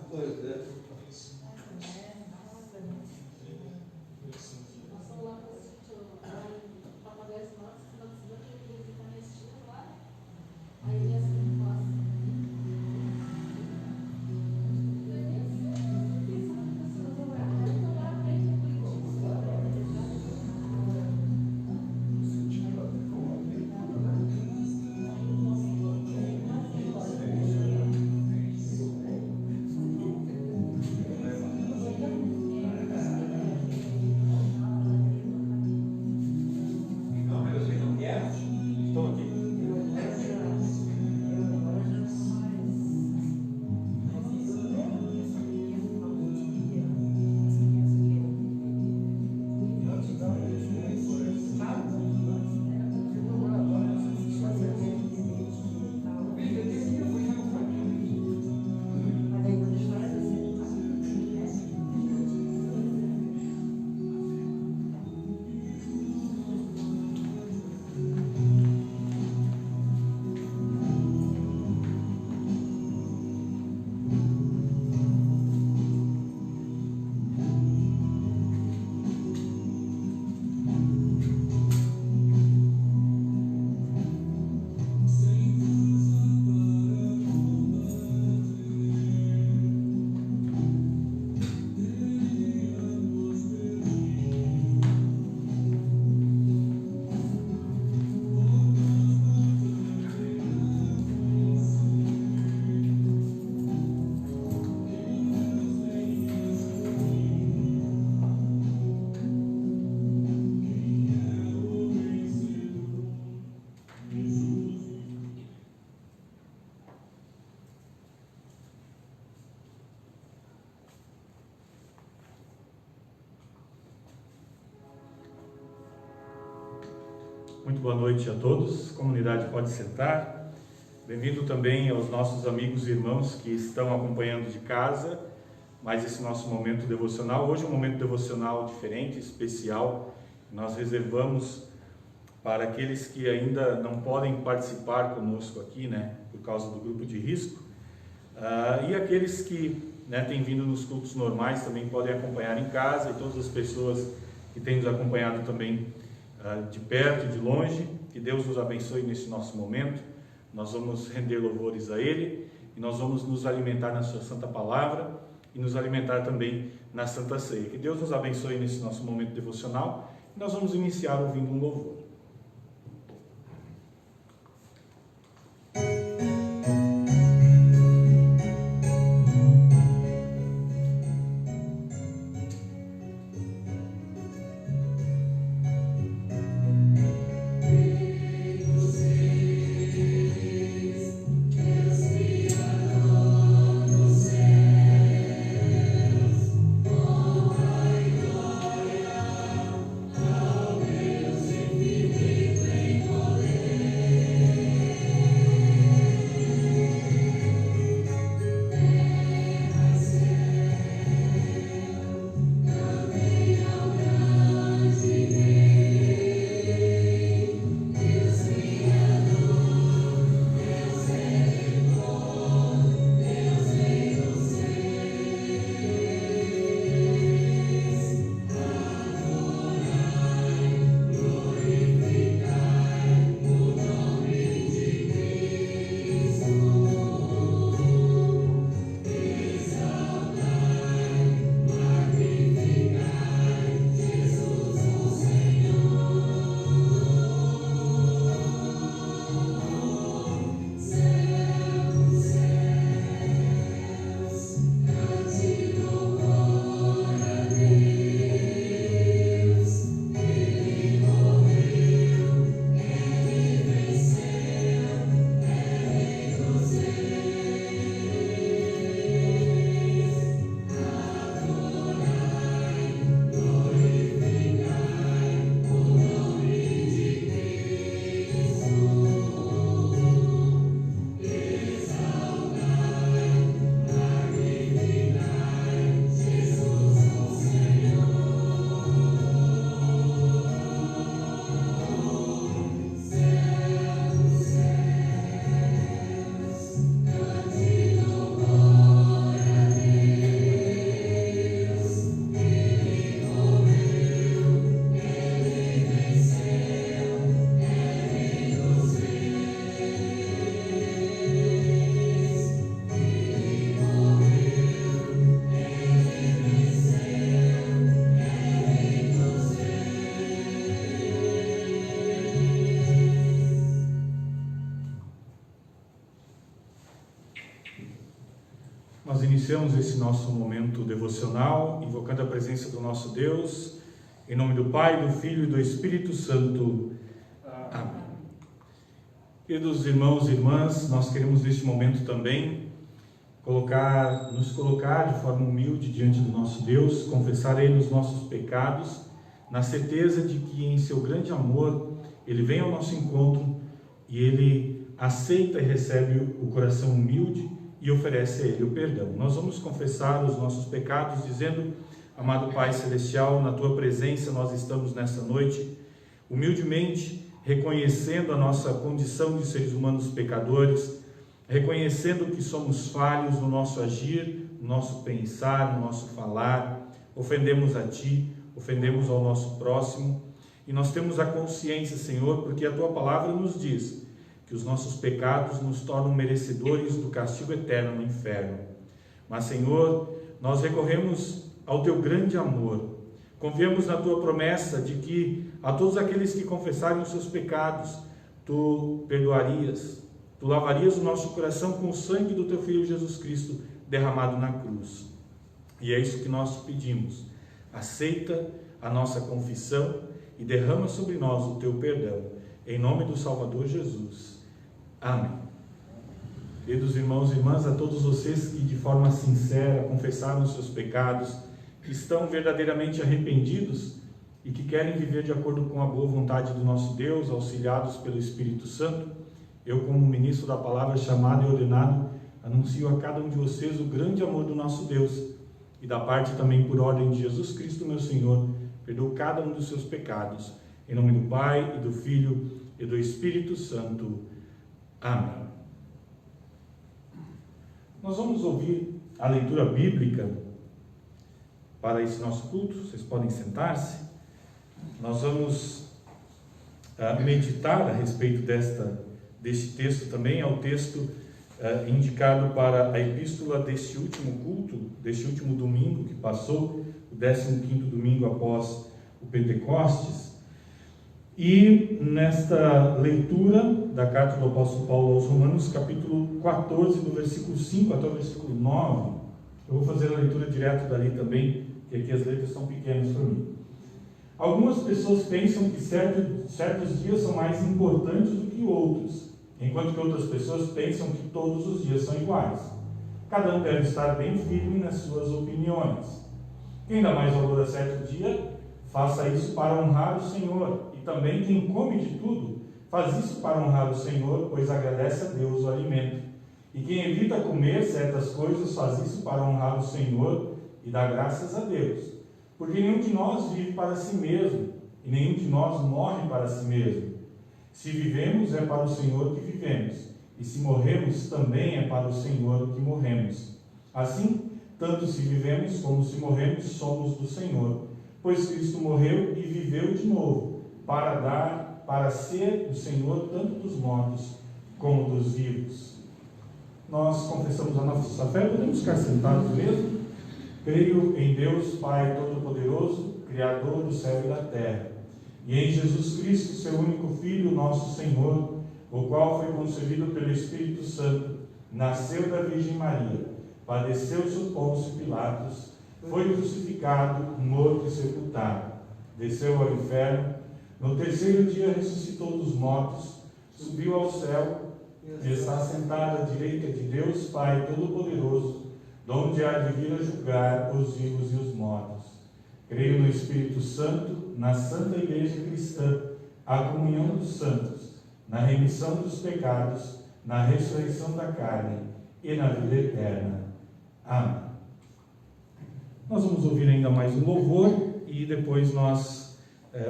Pois é. Estou aqui. Muito boa noite a todos, comunidade pode sentar. Bem-vindo também aos nossos amigos e irmãos que estão acompanhando de casa, mais esse nosso momento devocional. Hoje é um momento devocional diferente, especial, nós reservamos para aqueles que ainda não podem participar conosco aqui, por causa do grupo de risco, e aqueles que têm vindo nos cultos normais também podem acompanhar em casa, e todas as pessoas que têm nos acompanhado também de perto e de longe. Que Deus nos abençoe nesse nosso momento. Nós vamos render louvores a Ele e nós vamos nos alimentar na sua santa palavra e nos alimentar também na santa ceia. Que Deus nos abençoe nesse nosso momento devocional e nós vamos iniciar ouvindo um louvor. Deus iniciamos esse nosso momento devocional, invocando a presença do nosso Deus, em nome do Pai, do Filho e do Espírito Santo. Amém. Queridos irmãos e irmãs, nós queremos neste momento também nos colocar de forma humilde diante do nosso Deus, confessar a Ele os nossos pecados, na certeza de que em seu grande amor, Ele vem ao nosso encontro e Ele aceita e recebe o coração humilde e oferece a Ele o perdão. Nós vamos confessar os nossos pecados dizendo: amado Pai Celestial, na Tua presença nós estamos nessa noite, humildemente reconhecendo a nossa condição de seres humanos pecadores, reconhecendo que somos falhos no nosso agir, no nosso pensar, no nosso falar, ofendemos a Ti, ofendemos ao nosso próximo, e nós temos a consciência, Senhor, porque a Tua palavra nos diz que os nossos pecados nos tornam merecedores do castigo eterno no inferno. Mas, Senhor, nós recorremos ao Teu grande amor, confiamos na Tua promessa de que a todos aqueles que confessarem os seus pecados, Tu perdoarias, Tu lavarias o nosso coração com o sangue do Teu Filho Jesus Cristo derramado na cruz. E é isso que nós te pedimos. Aceita a nossa confissão e derrama sobre nós o Teu perdão. Em nome do Salvador Jesus. Amém. Queridos irmãos e irmãs, a todos vocês que de forma sincera confessaram os seus pecados, que estão verdadeiramente arrependidos e que querem viver de acordo com a boa vontade do nosso Deus, auxiliados pelo Espírito Santo, eu, como ministro da palavra, chamado e ordenado, anuncio a cada um de vocês o grande amor do nosso Deus, e da parte também por ordem de Jesus Cristo, meu Senhor, perdoa cada um dos seus pecados, em nome do Pai, e do Filho, e do Espírito Santo. Amém. Nós vamos ouvir a leitura bíblica para esse nosso culto. Vocês podem sentar-se. Nós vamos meditar a respeito deste texto também. É o texto indicado para a epístola deste último culto, deste último domingo que passou, o 15º domingo após o Pentecostes. E nesta leitura da carta do apóstolo Paulo aos Romanos, capítulo 14, do versículo 5 até o versículo 9, eu vou fazer a leitura direto dali também, porque aqui as letras são pequenas para mim. Algumas pessoas pensam que certos dias são mais importantes do que outros, enquanto que outras pessoas pensam que todos os dias são iguais. Cada um deve estar bem firme nas suas opiniões. Quem dá mais valor a certo dia, faça isso para honrar o Senhor. E também quem come de tudo, faz isso para honrar o Senhor, pois agradece a Deus o alimento. E quem evita comer certas coisas, faz isso para honrar o Senhor e dá graças a Deus. Porque nenhum de nós vive para si mesmo, e nenhum de nós morre para si mesmo. Se vivemos, é para o Senhor que vivemos, e se morremos, também é para o Senhor que morremos. Assim, tanto se vivemos como se morremos, somos do Senhor, pois Cristo morreu e viveu de novo, para ser o Senhor tanto dos mortos como dos vivos. Nós confessamos a nossa fé, podemos ficar sentados mesmo? Creio em Deus, Pai Todo-Poderoso, Criador do céu e da terra, e em Jesus Cristo, seu único Filho, nosso Senhor, o qual foi concebido pelo Espírito Santo, nasceu da Virgem Maria, padeceu sob Pôncio Pilatos, foi crucificado, morto e sepultado, desceu ao inferno, no terceiro dia ressuscitou dos mortos, subiu ao céu e está sentado à direita de Deus Pai Todo-Poderoso, donde há de vir a julgar os vivos e os mortos. Creio no Espírito Santo, na Santa Igreja Cristã, a comunhão dos santos, na remissão dos pecados, na ressurreição da carne e na vida eterna. Amém. Nós vamos ouvir ainda mais um louvor e depois nós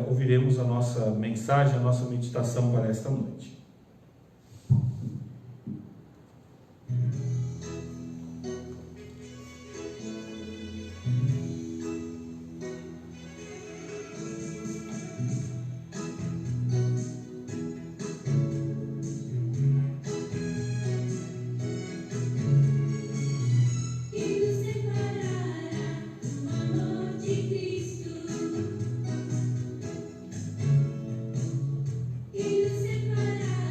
ouviremos a nossa mensagem, a nossa meditação para esta noite. Separar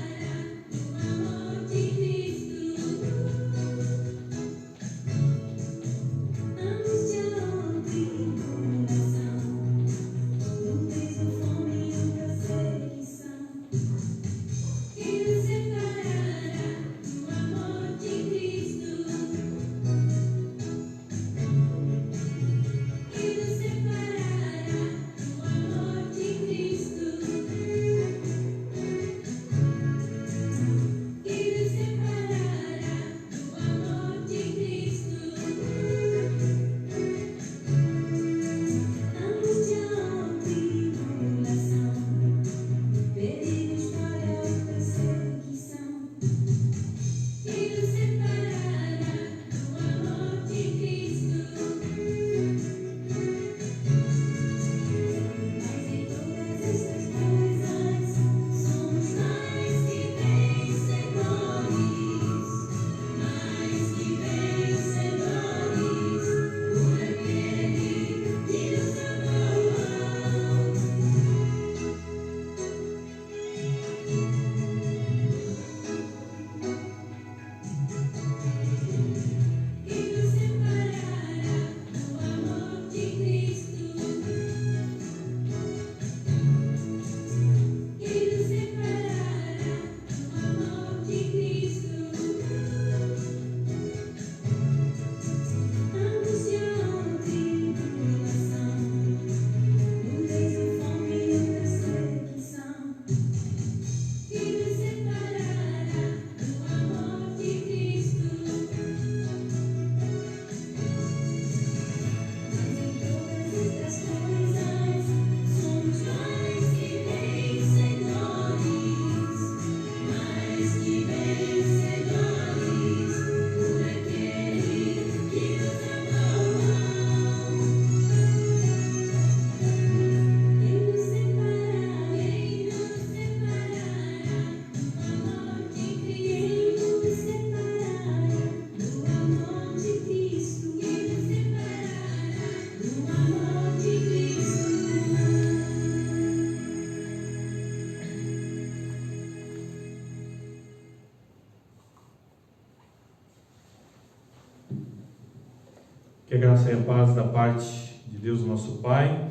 Que a graça e a paz da parte de Deus, nosso Pai,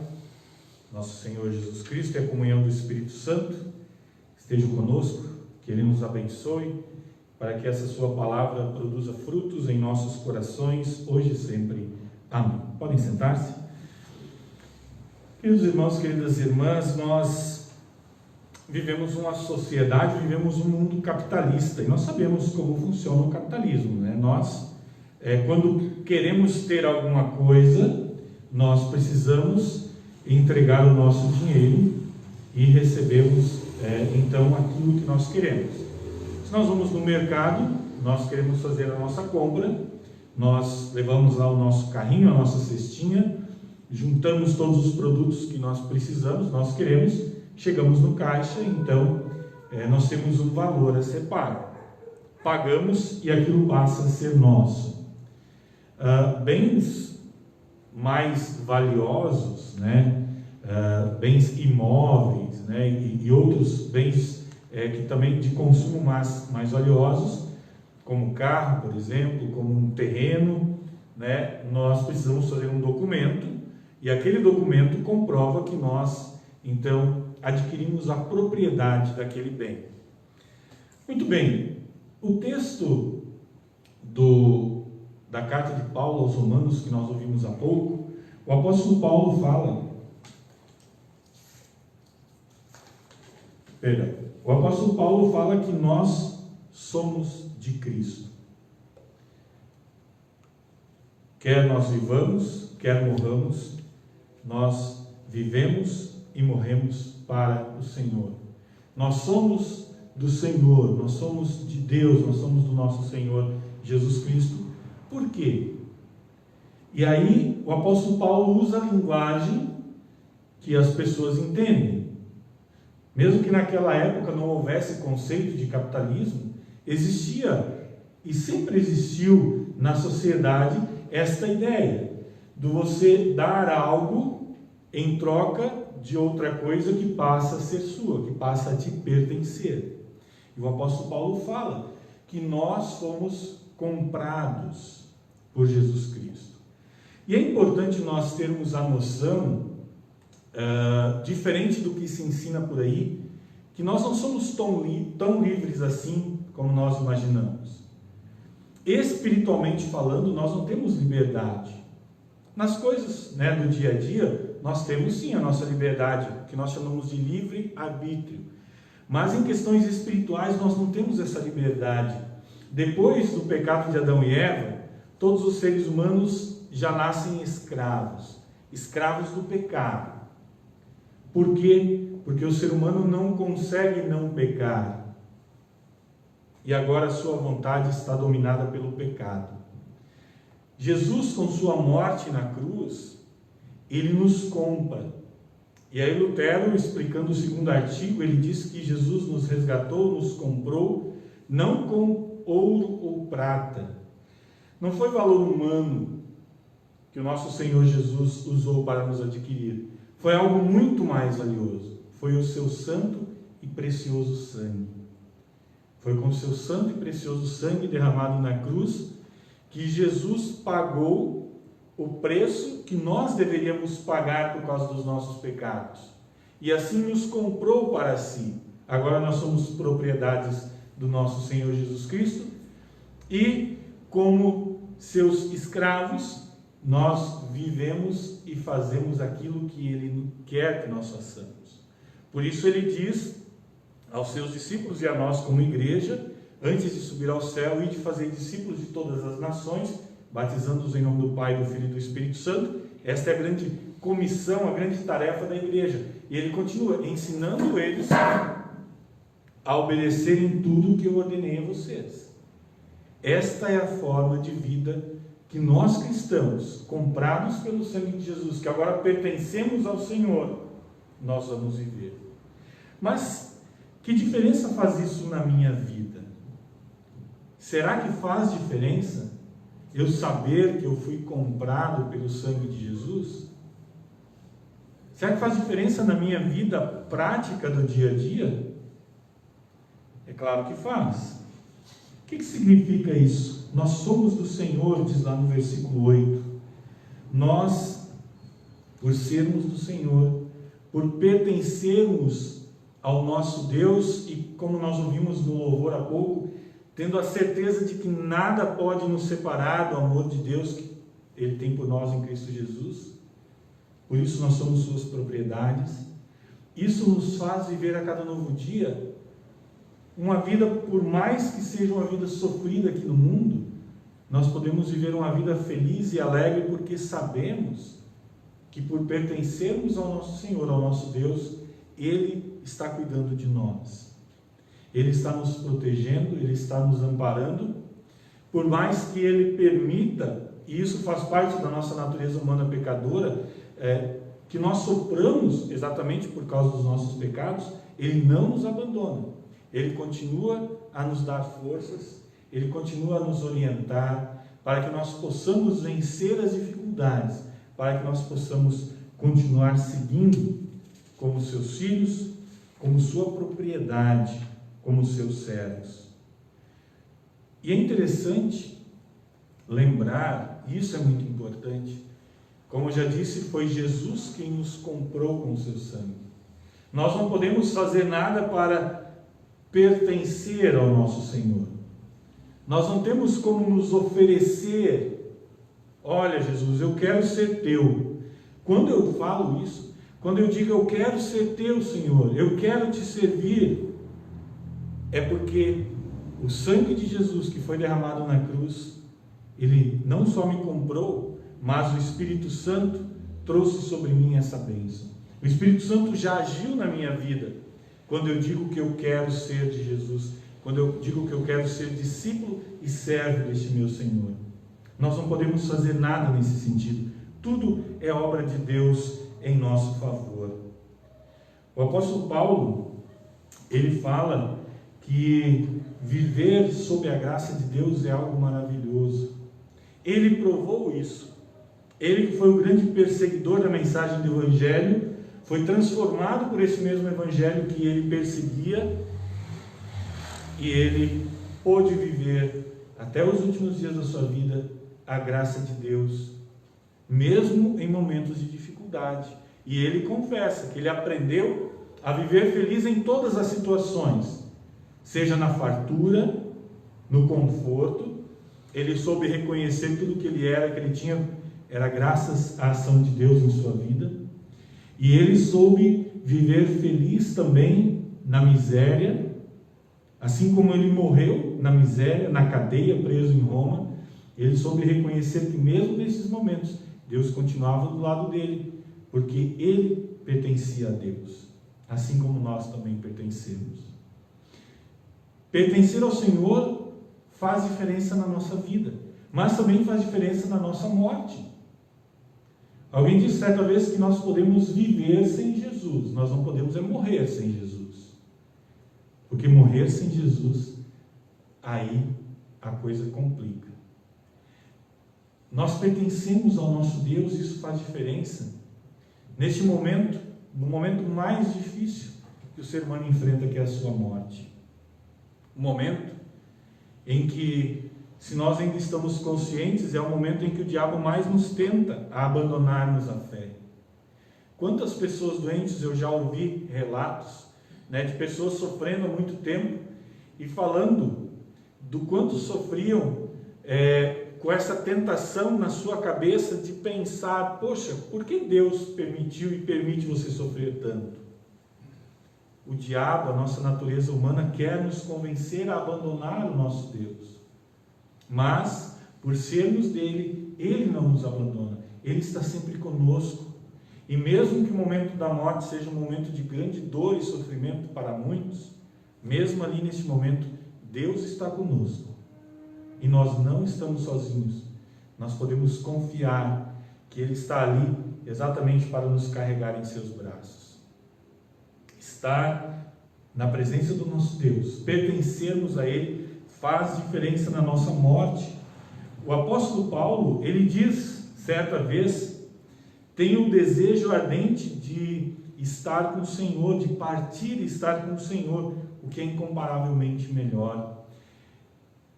nosso Senhor Jesus Cristo, e a comunhão do Espírito Santo estejam conosco, que Ele nos abençoe, para que essa sua palavra produza frutos em nossos corações, hoje e sempre. Amém. Podem sentar-se. Queridos irmãos, queridas irmãs, nós vivemos uma sociedade, vivemos um mundo capitalista, e nós sabemos como funciona o capitalismo, né? Quando queremos ter alguma coisa, nós precisamos entregar o nosso dinheiro e recebemos então aquilo que nós queremos. Se nós vamos no mercado, nós queremos fazer a nossa compra, nós levamos lá o nosso carrinho, a nossa cestinha, juntamos todos os produtos que nós precisamos, nós queremos, chegamos no caixa, então nós temos um valor a ser pago. Pagamos e aquilo passa a ser nosso. Bens mais valiosos, né? Bens imóveis, né? e outros bens que também de consumo mais valiosos, como carro, por exemplo, como um terreno, né? Nós precisamos fazer um documento, e aquele documento comprova que nós, então, adquirimos a propriedade daquele bem. Muito bem, o texto da carta de Paulo aos Romanos, que nós ouvimos há pouco, o apóstolo Paulo fala, o apóstolo Paulo fala que nós somos de Cristo. Quer nós vivamos, quer morramos, nós vivemos e morremos para o Senhor. Nós somos do Senhor, nós somos de Deus, nós somos do nosso Senhor Jesus Cristo. Por quê? E aí o apóstolo Paulo usa a linguagem que as pessoas entendem. Mesmo que naquela época não houvesse conceito de capitalismo, existia e sempre existiu na sociedade esta ideia de você dar algo em troca de outra coisa que passa a ser sua, que passa a te pertencer. E o apóstolo Paulo fala que nós fomos comprados por Jesus Cristo. E é importante nós termos a noção, diferente do que se ensina por aí, que nós não somos tão livres assim como nós imaginamos. Espiritualmente falando, nós não temos liberdade. Nas coisas, né, do dia a dia, nós temos sim a nossa liberdade, que nós chamamos de livre-arbítrio. Mas em questões espirituais, nós não temos essa liberdade. Depois do pecado de Adão e Eva, todos os seres humanos já nascem escravos do pecado. Por quê? Porque o ser humano não consegue não pecar. E agora a sua vontade está dominada pelo pecado. Jesus, com sua morte na cruz, ele nos compra. E aí Lutero, explicando o segundo artigo, ele diz que Jesus nos resgatou, nos comprou, não com ouro ou prata. Não foi valor humano que o nosso Senhor Jesus usou para nos adquirir. Foi algo muito mais valioso. Foi o seu santo e precioso sangue. Foi com o seu santo e precioso sangue derramado na cruz que Jesus pagou o preço que nós deveríamos pagar por causa dos nossos pecados. E assim nos comprou para si. Agora nós somos propriedades do nosso Senhor Jesus Cristo e, como seus escravos, nós vivemos e fazemos aquilo que Ele quer que nós façamos. Por isso Ele diz aos seus discípulos e a nós como igreja, antes de subir ao céu, e de fazer discípulos de todas as nações, batizando-os em nome do Pai, do Filho e do Espírito Santo. Esta é a grande comissão, a grande tarefa da igreja. E Ele continua ensinando eles a obedecerem tudo o que eu ordenei a vocês. Esta é a forma de vida que nós cristãos, comprados pelo sangue de Jesus, que agora pertencemos ao Senhor, nós vamos viver. Mas que diferença faz isso na minha vida? Será que faz diferença eu saber que eu fui comprado pelo sangue de Jesus? Será que faz diferença na minha vida prática do dia a dia? É claro que faz. O que significa isso? Nós somos do Senhor, diz lá no versículo 8. nós, por sermos do Senhor, por pertencermos ao nosso Deus e, como nós ouvimos no louvor há pouco, tendo a certeza de que nada pode nos separar do amor de Deus que Ele tem por nós em Cristo Jesus, por isso nós somos suas propriedades. Isso nos faz viver a cada novo dia uma vida, por mais que seja uma vida sofrida aqui no mundo, nós podemos viver uma vida feliz e alegre porque sabemos que, por pertencermos ao nosso Senhor, ao nosso Deus, Ele está cuidando de nós. Ele está nos protegendo, Ele está nos amparando, por mais que Ele permita, e isso faz parte da nossa natureza humana pecadora, que nós soframos exatamente por causa dos nossos pecados, Ele não nos abandona. Ele continua a nos dar forças, Ele continua a nos orientar, para que nós possamos vencer as dificuldades, para que nós possamos continuar seguindo como seus filhos, como sua propriedade, como seus servos. E é interessante lembrar, isso é muito importante, como eu já disse, foi Jesus quem nos comprou com o seu sangue. Nós não podemos fazer nada para pertencer ao nosso Senhor. Nós não temos como nos oferecer, olha Jesus, eu quero ser teu. Quando eu falo isso, quando eu digo eu quero ser teu, Senhor, eu quero te servir, é porque o sangue de Jesus que foi derramado na cruz, Ele não só me comprou, mas o Espírito Santo trouxe sobre mim essa bênção. O Espírito Santo já agiu na minha vida, quando eu digo que eu quero ser de Jesus, quando eu digo que eu quero ser discípulo e servo deste meu Senhor. Nós não podemos fazer nada nesse sentido. Tudo é obra de Deus em nosso favor. O apóstolo Paulo, ele fala que viver sob a graça de Deus é algo maravilhoso. Ele provou isso. Ele, que foi o grande perseguidor da mensagem do Evangelho, foi transformado por esse mesmo Evangelho que ele perseguia, e ele pôde viver até os últimos dias da sua vida a graça de Deus, mesmo em momentos de dificuldade. E ele confessa que ele aprendeu a viver feliz em todas as situações, seja na fartura, no conforto. Ele soube reconhecer tudo que ele era, que ele tinha, era graças à ação de Deus em sua vida. E ele soube viver feliz também na miséria, assim como ele morreu na miséria, na cadeia, preso em Roma. Ele soube reconhecer que mesmo nesses momentos, Deus continuava do lado dele, porque ele pertencia a Deus, assim como nós também pertencemos. Pertencer ao Senhor faz diferença na nossa vida, mas também faz diferença na nossa morte. Alguém disse certa vez que nós podemos viver sem Jesus, nós não podemos morrer sem Jesus. Porque morrer sem Jesus, aí a coisa complica. Nós pertencemos ao nosso Deus, isso faz diferença. Neste momento, no momento mais difícil que o ser humano enfrenta, que é a sua morte. Um momento em que, se nós ainda estamos conscientes, é o momento em que o diabo mais nos tenta a abandonarmos a fé. Quantas pessoas doentes eu já ouvi relatos, de pessoas sofrendo há muito tempo e falando do quanto sofriam com essa tentação na sua cabeça de pensar, poxa, por que Deus permitiu e permite você sofrer tanto? O diabo, a nossa natureza humana, quer nos convencer a abandonar o nosso Deus. Mas, por sermos dele, ele não nos abandona. Ele está sempre conosco. E mesmo que o momento da morte seja um momento de grande dor e sofrimento para muitos, mesmo ali neste momento, Deus está conosco. E nós não estamos sozinhos. Nós podemos confiar que Ele está ali exatamente para nos carregar em seus braços. Estar na presença do nosso Deus, pertencermos a Ele, faz diferença na nossa morte. O apóstolo Paulo, ele diz certa vez: tenho o desejo ardente de estar com o Senhor, de partir e estar com o Senhor, o que é incomparavelmente melhor.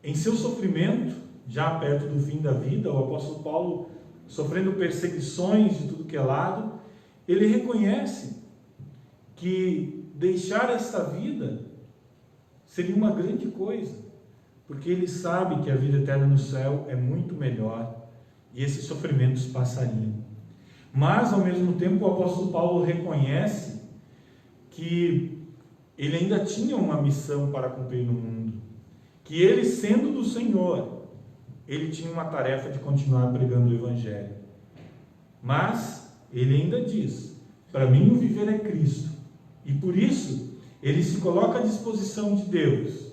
Em seu sofrimento, já perto do fim da vida, o apóstolo Paulo sofrendo perseguições de tudo que é lado, ele reconhece que deixar esta vida seria uma grande coisa, porque ele sabe que a vida eterna no céu é muito melhor e esses sofrimentos passariam. Mas, ao mesmo tempo, o apóstolo Paulo reconhece que ele ainda tinha uma missão para cumprir no mundo, que ele, sendo do Senhor, ele tinha uma tarefa de continuar pregando o Evangelho. Mas ele ainda diz: para mim o viver é Cristo, e por isso ele se coloca à disposição de Deus.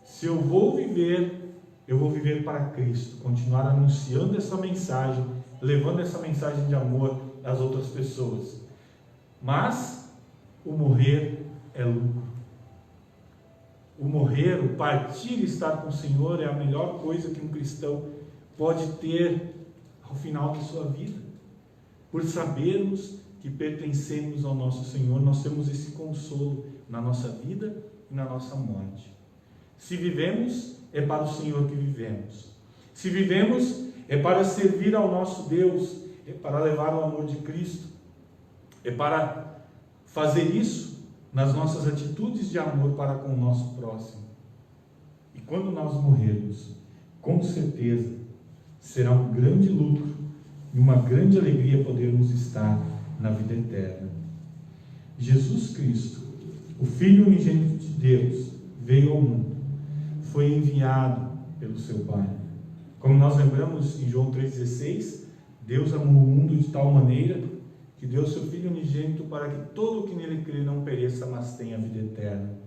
Se eu vou viver para Cristo, continuar anunciando essa mensagem, levando essa mensagem de amor às outras pessoas. Mas o morrer é lucro. O morrer, o partir e estar com o Senhor é a melhor coisa que um cristão pode ter ao final de sua vida. Por sabermos que pertencemos ao nosso Senhor, nós temos esse consolo na nossa vida e na nossa morte. Se vivemos, é para o Senhor que vivemos. Se vivemos, é para servir ao nosso Deus, é para levar o amor de Cristo, é para fazer isso nas nossas atitudes de amor para com o nosso próximo. E quando nós morrermos, com certeza será um grande lucro e uma grande alegria podermos estar na vida eterna. Jesus Cristo, o Filho unigênito de Deus, veio ao mundo, foi enviado pelo seu Pai. Como nós lembramos em João 3,16, Deus amou o mundo de tal maneira que deu seu Filho unigênito para que todo o que nele crê não pereça, mas tenha a vida eterna.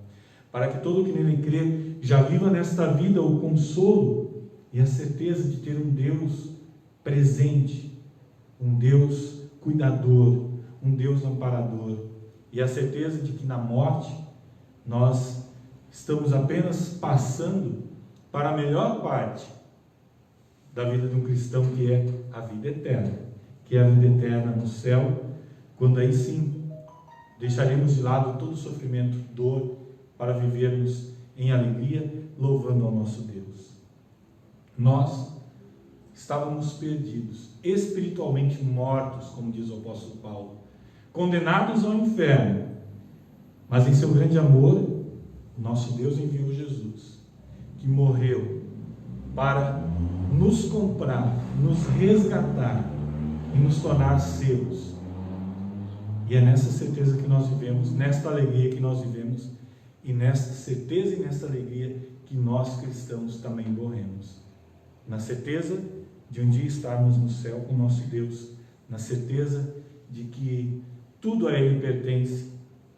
Para que todo o que nele crê já viva nesta vida o consolo e a certeza de ter um Deus presente, um Deus cuidador, um Deus amparador, e a certeza de que na morte nós estamos apenas passando para a melhor parte da vida de um cristão, que é a vida eterna, que é a vida eterna no céu, quando aí sim deixaremos de lado todo o sofrimento, dor, para vivermos em alegria, louvando ao nosso Deus. Nós estávamos perdidos, espiritualmente mortos, como diz o apóstolo Paulo, condenados ao inferno, mas em seu grande amor, nosso Deus enviou Jesus, que morreu para nos comprar, nos resgatar e nos tornar seus. E é nessa certeza que nós vivemos, nesta alegria que nós vivemos, e nesta certeza e nesta alegria que nós cristãos também morremos. Na certeza de um dia estarmos no céu com o nosso Deus, na certeza de que tudo a Ele pertence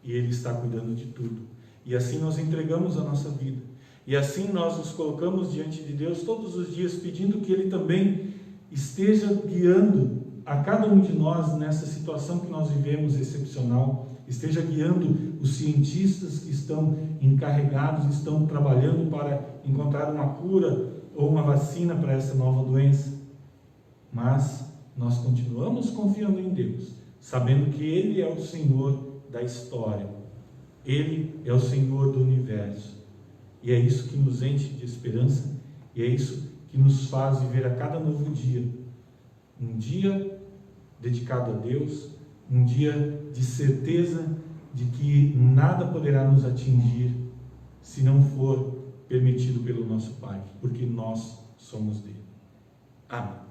e Ele está cuidando de tudo. E assim nós entregamos a nossa vida. E assim nós nos colocamos diante de Deus todos os dias, pedindo que Ele também esteja guiando a cada um de nós nessa situação que nós vivemos excepcional, esteja guiando os cientistas que estão encarregados, estão trabalhando para encontrar uma cura ou uma vacina para essa nova doença. Mas nós continuamos confiando em Deus, sabendo que Ele é o Senhor da história, Ele é o Senhor do universo. E é isso que nos enche de esperança, e é isso que nos faz viver a cada novo dia. Um dia dedicado a Deus, um dia de certeza de que nada poderá nos atingir se não for permitido pelo nosso Pai, porque nós somos dele. Amém.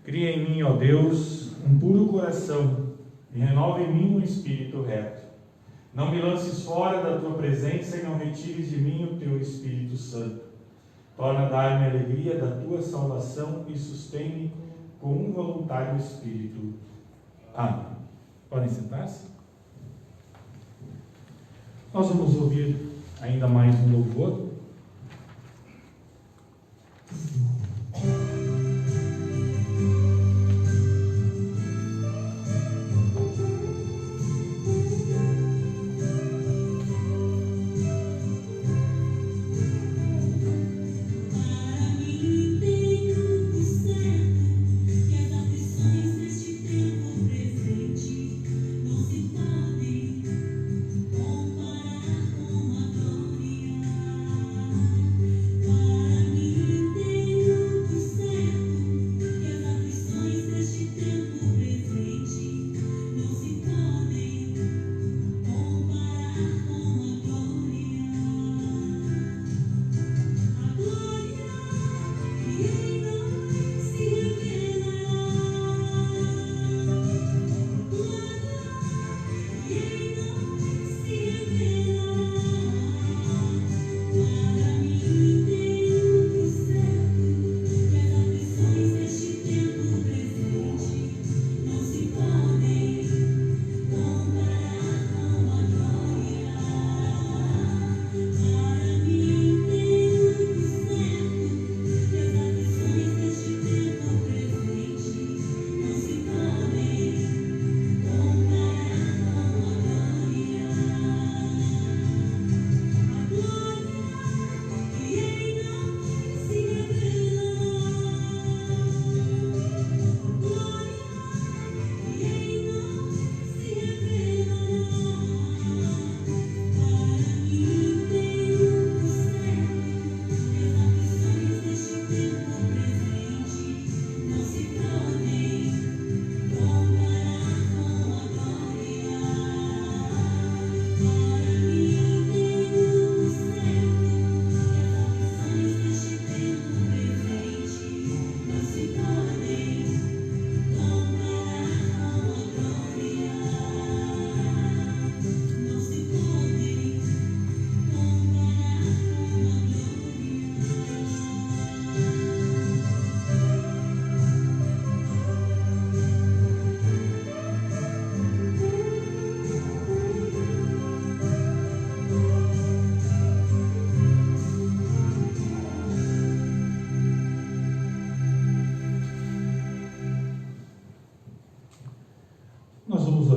Cria em mim, ó Deus, um puro coração e renova em mim um espírito reto. Não me lances fora da tua presença e não retires de mim o teu Espírito Santo. Torna a dar-me a alegria da tua salvação e sustém-me com um voluntário espírito. Amém. Podem sentar-se? Nós vamos ouvir ainda mais um louvor.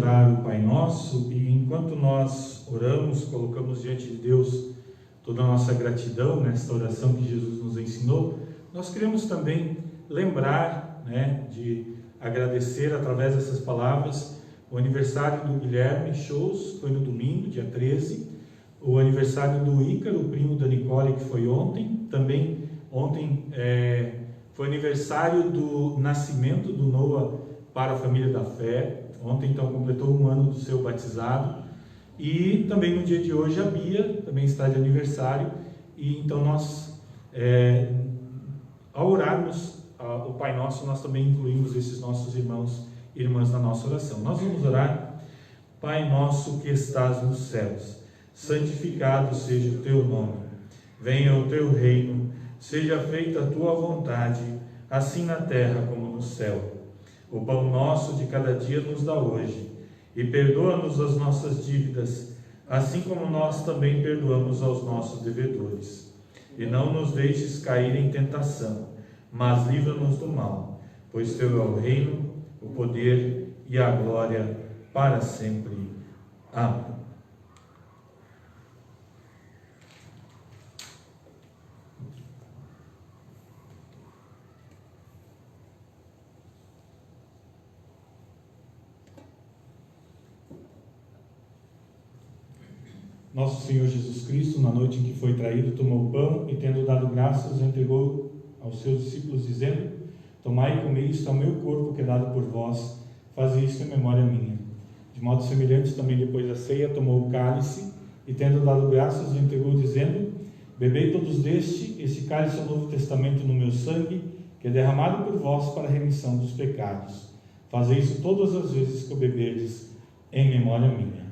orar o Pai Nosso, e enquanto nós oramos, colocamos diante de Deus toda a nossa gratidão nesta oração que Jesus nos ensinou. Nós queremos também lembrar, de agradecer através dessas palavras o aniversário do Guilherme Shows, foi no domingo, dia 13, o aniversário do Ícaro, o primo da Nicole, que foi ontem, também ontem foi aniversário do nascimento do Noah para a família da fé, ontem então completou 1 ano do seu batizado, e também no dia de hoje a Bia também está de aniversário, e então nós, ao orarmos o Pai Nosso, nós também incluímos esses nossos irmãos e irmãs na nossa oração. Nós vamos orar. Pai nosso que estás nos céus, santificado seja o teu nome, venha o teu reino, seja feita a tua vontade, assim na terra como no céu. O pão nosso de cada dia nos dá hoje, e perdoa-nos as nossas dívidas, assim como nós também perdoamos aos nossos devedores. E não nos deixes cair em tentação, mas livra-nos do mal, pois teu é o reino, o poder e a glória para sempre. Amém. Nosso Senhor Jesus Cristo, na noite em que foi traído, tomou o pão e, tendo dado graças, o entregou aos seus discípulos, dizendo: tomai e comei, isto é o meu corpo que é dado por vós, fazei isto em memória minha. De modo semelhante, também depois da ceia, tomou o cálice e, tendo dado graças, o entregou, dizendo: bebei todos deste, este cálice é o novo testamento no meu sangue, que é derramado por vós para a remissão dos pecados. Fazei isso todas as vezes que o beberdes, em memória minha.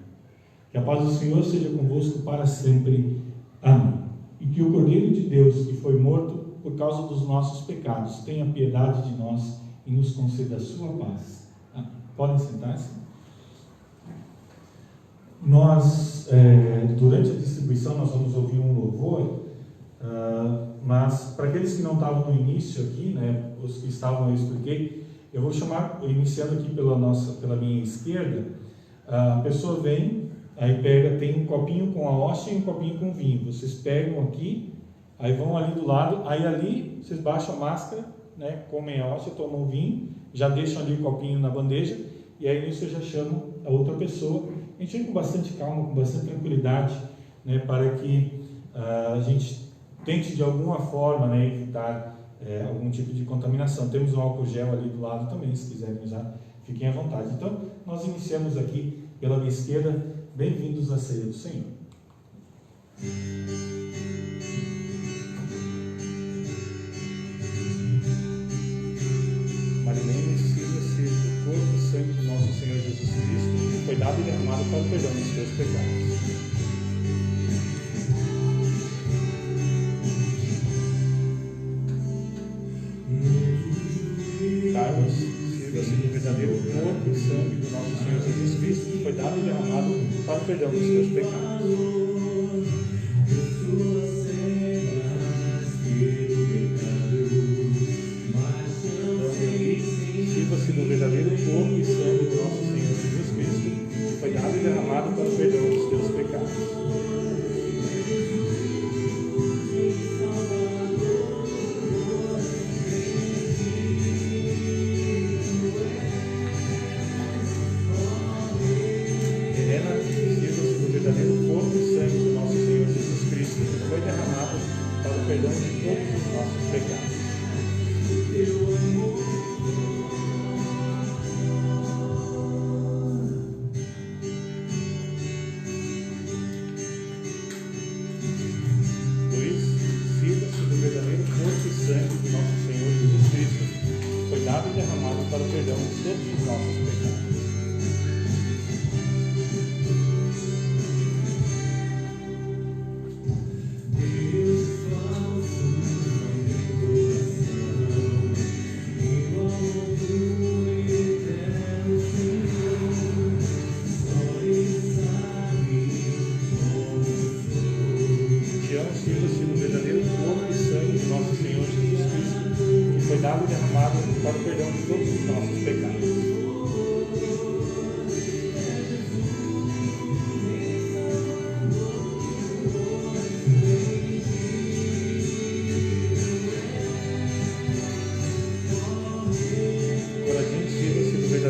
Que a paz do Senhor seja convosco para sempre. Amém. E que o Cordeiro de Deus, que foi morto por causa dos nossos pecados, tenha piedade de nós e nos conceda a sua paz. Amém. Podem sentar-se. Nós, durante a distribuição, nós vamos ouvir um louvor, mas para aqueles que não estavam no início aqui, os que estavam eu expliquei, eu vou chamar, iniciando aqui pela minha esquerda, a pessoa vem, aí pega, tem um copinho com a hóstia e um copinho com vinho. Vocês pegam aqui, aí vão ali do lado, aí ali vocês baixam a máscara, comem a hóstia, tomam o vinho, já deixam ali o copinho na bandeja, e aí você já chama a outra pessoa. A gente vem com bastante calma, com bastante tranquilidade, para que a gente tente de alguma forma evitar algum tipo de contaminação. Temos um álcool gel ali do lado também, se quiserem usar, fiquem à vontade. Então, nós iniciamos aqui pela minha esquerda. Bem-vindos à ceia do Senhor. Marilene, sirva-se do corpo e sangue do nosso Senhor Jesus Cristo, que foi dado e derramado para o perdão dos teus pecados. Carlos, sirva-se do verdadeiro corpo e sangue do nosso Senhor Jesus Cristo, que foi dado e derramado para o perdão dos teus pecados. Sirva-se do verdadeiro corpo e sangue do nosso Senhor Jesus Cristo, que foi dado e derramado para o perdão dos teus pecados.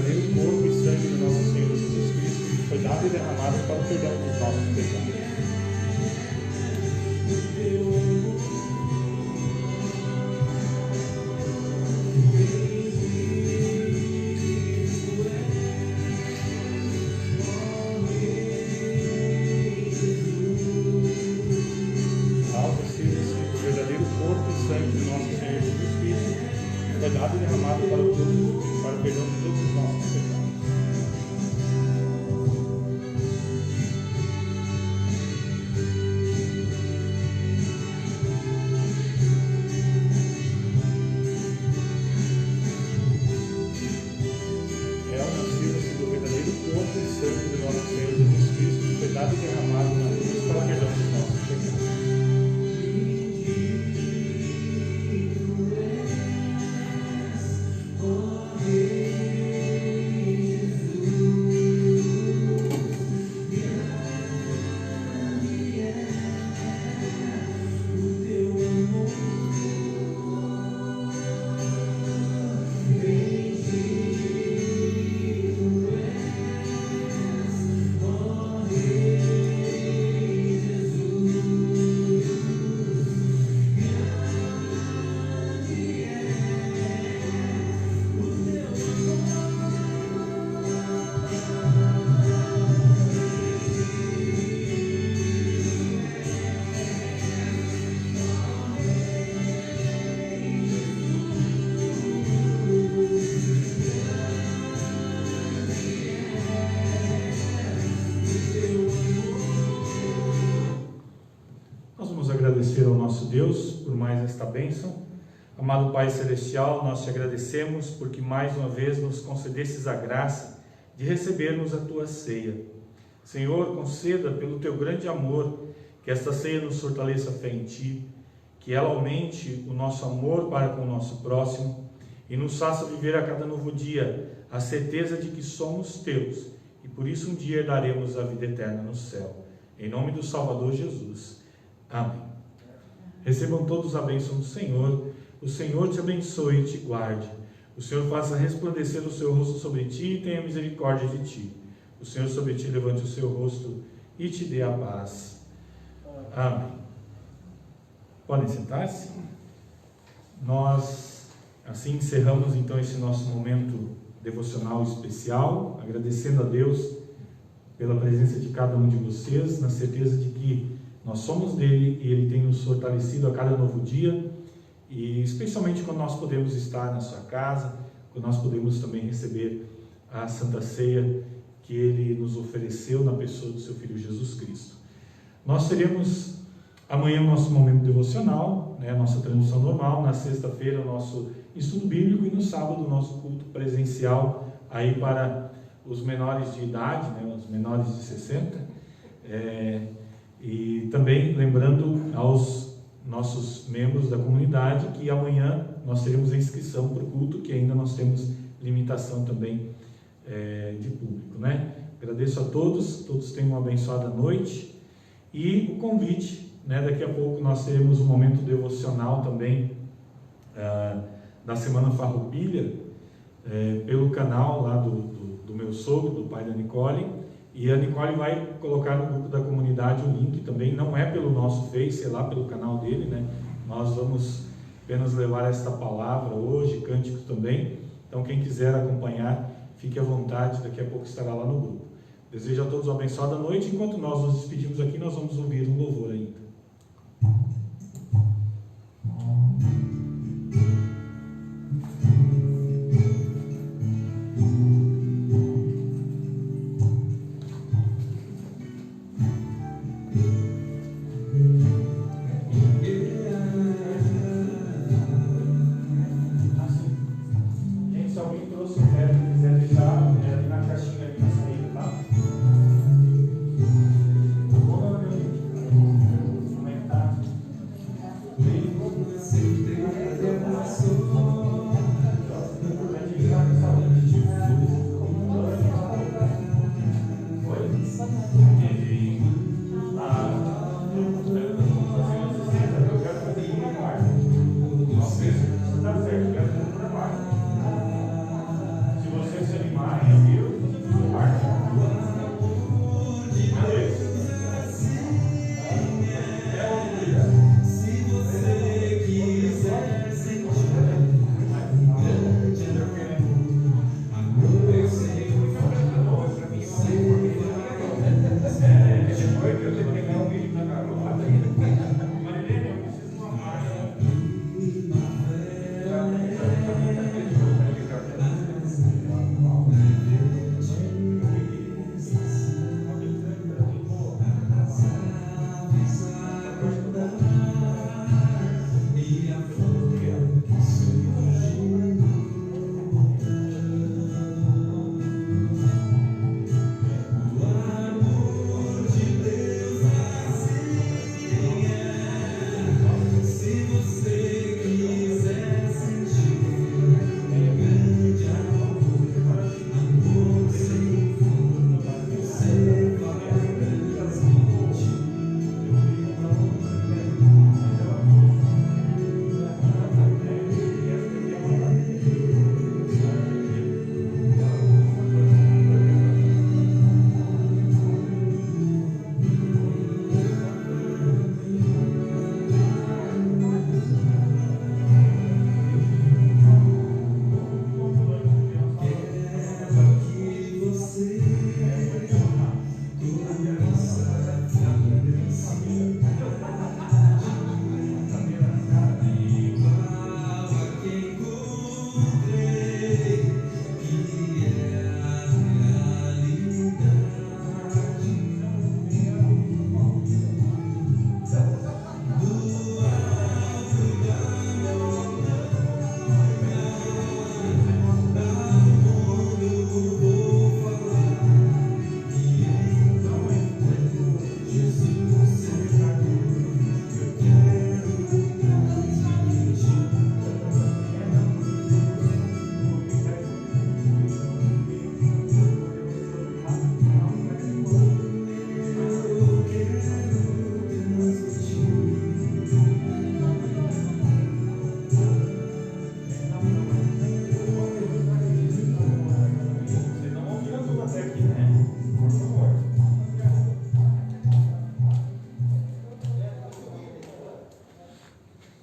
verdadeiro corpo e sangue do nosso Senhor Jesus Cristo, que foi dado e derramado para o perdão dos nossos pecados. Foi dado e derramado para o perdão de todos os nossos pecados. Nasceu-se do verdadeiro corpo e sangue do nosso Senhor Jesus Cristo, que foi dado e derramado na cruz para o perdão dos nossos pecados. Agradecer ao nosso Deus por mais esta bênção. Amado Pai Celestial, nós te agradecemos porque mais uma vez nos concedestes a graça de recebermos a tua ceia. Senhor, conceda pelo teu grande amor que esta ceia nos fortaleça a fé em ti, que ela aumente o nosso amor para com o nosso próximo e nos faça viver a cada novo dia a certeza de que somos teus e por isso um dia herdaremos a vida eterna no céu. Em nome do Salvador Jesus. Amém. Recebam todos a bênção do Senhor. O Senhor te abençoe e te guarde. O Senhor faça resplandecer o seu rosto sobre ti e tenha misericórdia de ti. O Senhor sobre ti levante o seu rosto e te dê a paz. Amém. Podem sentar-se. Nós assim encerramos então esse nosso momento devocional especial, agradecendo a Deus pela presença de cada um de vocês, na certeza de que nós somos dele e ele tem nos fortalecido a cada novo dia, e especialmente quando nós podemos estar na sua casa, quando nós podemos também receber a Santa Ceia que ele nos ofereceu na pessoa do seu Filho Jesus Cristo. Nós teremos amanhã o nosso momento devocional, a nossa transmissão normal, na sexta-feira o nosso estudo bíblico e no sábado o nosso culto presencial aí para os menores de idade, os menores de 60, e também lembrando aos nossos membros da comunidade que amanhã nós teremos a inscrição para o culto, que ainda nós temos limitação também de público, Agradeço a todos tenham uma abençoada noite, e o convite, daqui a pouco nós teremos um momento devocional também da Semana Farroupilha, pelo canal lá do meu sogro, do pai da Nicole. E a Nicole vai colocar no grupo da comunidade o link também, não é pelo nosso Face, é lá pelo canal dele, Nós vamos apenas levar esta palavra hoje, cânticos também. Então quem quiser acompanhar, fique à vontade, daqui a pouco estará lá no grupo. Desejo a todos uma abençoada noite. Enquanto nós nos despedimos aqui, nós vamos ouvir um louvor ainda.